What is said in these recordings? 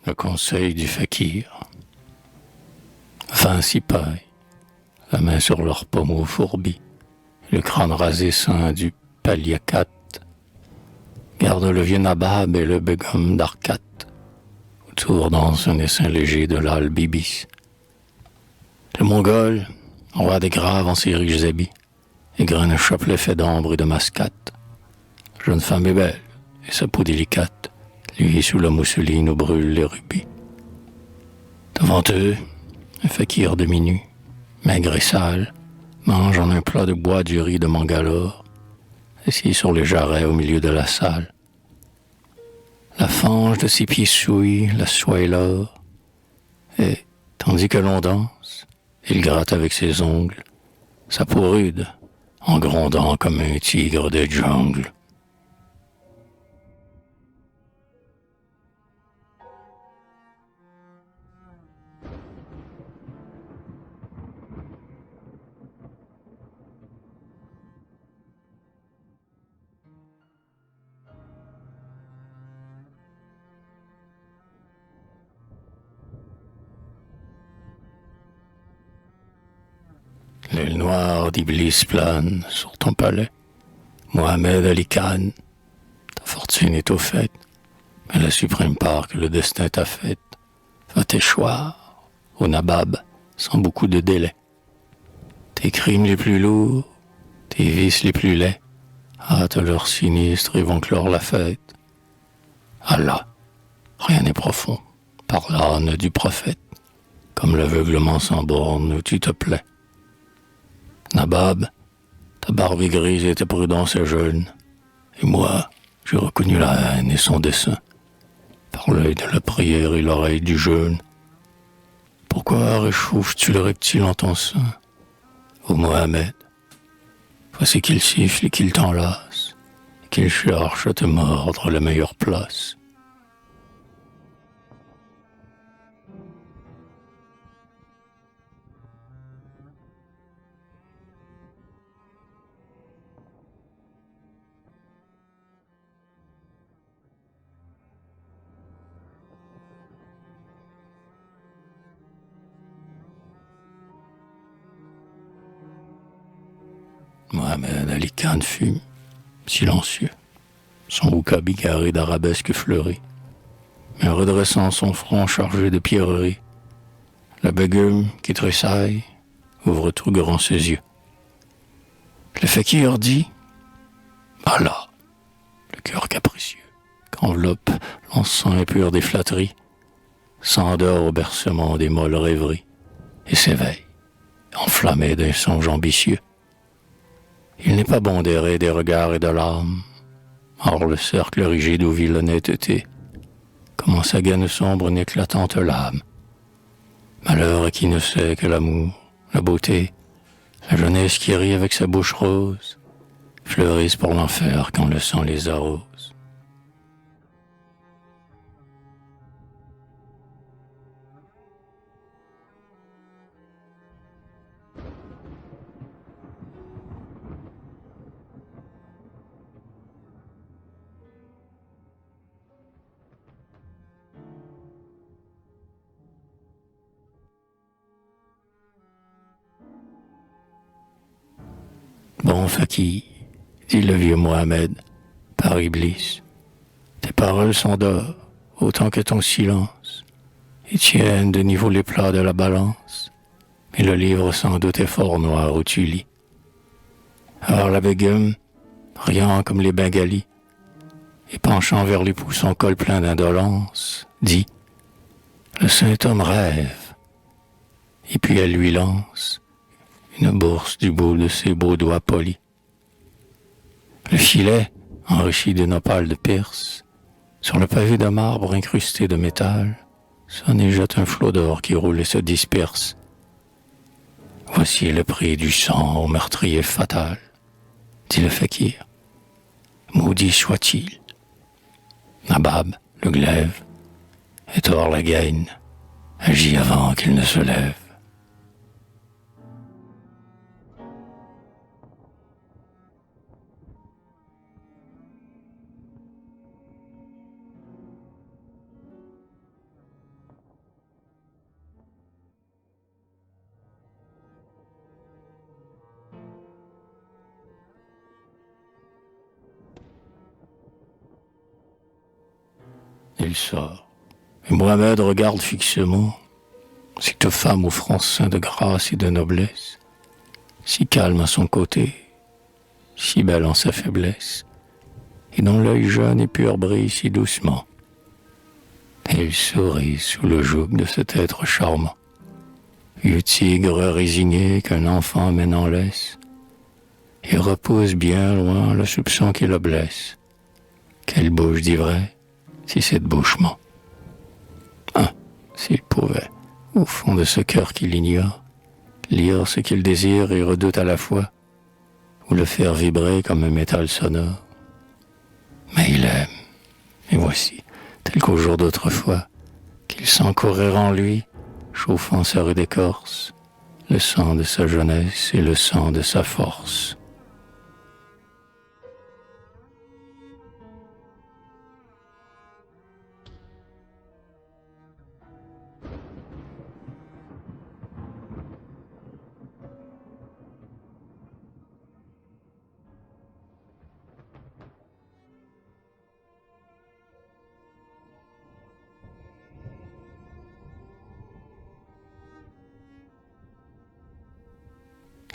le conseil du fakir. 20 cipayes, la main sur leurs pommeaux fourbis, le crâne rasé ceint du paliacat, gardent le vieux nabab et le begum d'Arcat. Autour danse un essaim léger de l'al-bibis. Le mongol, roi des graves en ses riches habits, égrène un chapelet fait d'ambre et de mascate. La jeune femme est belle, et sa peau délicate, lui sous la mousseline où brûlent les rubis. Devant eux, un fakir demi-nu, maigre et sale, mange en un plat de bois du riz de Mangalore, assis sur les jarrets au milieu de la salle. La fange de ses pieds souille la soie et l'or, et, tandis que l'on danse, il gratte avec ses ongles sa peau rude, en grondant comme un tigre de jungle. L'aile noire d'Iblis plane sur ton palais. Mohamed Ali Khan, ta fortune est au fait, mais la suprême part que le destin t'a faite va t'échoir au nabab sans beaucoup de délai. Tes crimes les plus lourds, tes vices les plus laids, hâtent leur sinistre et vont clore la fête. Allah, rien n'est profond, par l'âne du prophète, comme l'aveuglement sans borne où tu te plais. Nabab, ta barbe est grise et ta prudence est jeune, et moi, j'ai reconnu la haine et son dessein, par l'œil de la prière et l'oreille du jeûne. Pourquoi réchauffes-tu le reptile en ton sein, ô Mohamed? Voici qu'il siffle et qu'il t'enlace, et qu'il cherche à te mordre la meilleure place. Mohamed Ali Khan fut silencieux, son hookah bigarré d'arabesques fleuries, mais redressant son front chargé de pierreries, la begum qui tressaille ouvre tout grand ses yeux. Le fakir dit « Allah, le cœur capricieux, qu'enveloppe l'encens impur des flatteries, s'endort au bercement des molles rêveries, et s'éveille, enflammé d'un songe ambitieux. Il n'est pas bon d'errer des regards et de larmes, or le cercle rigide où vit l'honnêteté, comme sa gaine sombre une éclatante lame. Malheur à qui ne sait que l'amour, la beauté, la jeunesse qui rit avec sa bouche rose, fleurissent pour l'enfer quand le sang les arrose. Bon fakir, dit le vieux Mohamed, par Iblis, tes paroles sont d'or, autant que ton silence, et tiennent de niveau les plats de la balance, mais le livre sans doute est fort noir où tu lis. Alors la begum, riant comme les bengalis, et penchant vers l'époux son col plein d'indolence, dit « Le saint homme rêve », et puis elle lui lance une bourse du bout de ses beaux doigts polis. Le filet, enrichi de nopales de Perse, sur le pavé de marbre incrusté de métal, sonne et jette un flot d'or qui roule et se disperse. Voici le prix du sang au meurtrier fatal, dit le fakir. Maudit soit-il. Nabab, le glaive, et hors la gaine, agit avant qu'il ne se lève. il sort. Et Mohamed regarde fixement cette femme aux fronts seins de grâce et de noblesse, si calme à son côté, si belle en sa faiblesse, et dont l'œil jeune et pur brille si doucement. Et il sourit sous le joug de cet être charmant, vieux tigre résigné qu'un enfant mène en laisse, et repousse bien loin le soupçon qui le blesse. Quelle bouche dit vrai, si cette bouche ment. Ah, s'il pouvait, au fond de ce cœur qu'il ignore, lire ce qu'il désire et redoute à la fois, ou le faire vibrer comme un métal sonore. Mais il aime, et voici, tel qu'au jour d'autrefois, qu'il sent courir en lui, chauffant sa rude écorce, le sang de sa jeunesse et le sang de sa force.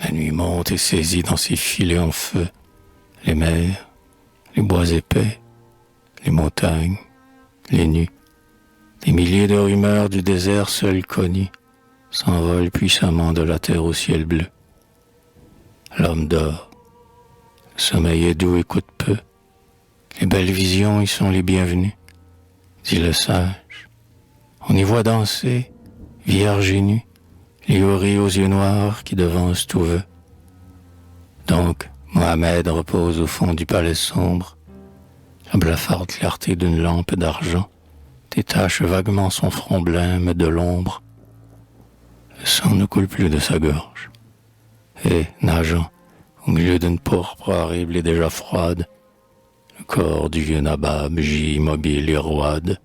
La nuit monte et saisit dans ses filets en feu les mers, les bois épais, les montagnes, les nues. Des milliers de rumeurs du désert seul connues s'envolent puissamment de la terre au ciel bleu. L'homme dort, le sommeil est doux et coûte peu. Les belles visions y sont les bienvenues, dit le sage. On y voit danser, vierge et nue, les houris aux yeux noirs qui devancent tout vœu. Donc, Mohamed repose au fond du palais sombre. La blafarde clarté d'une lampe d'argent détache vaguement son front blême de l'ombre. Le sang ne coule plus de sa gorge. Et, nageant, au milieu d'une pourpre horrible et déjà froide, le corps du vieux nabab gît immobile et roide.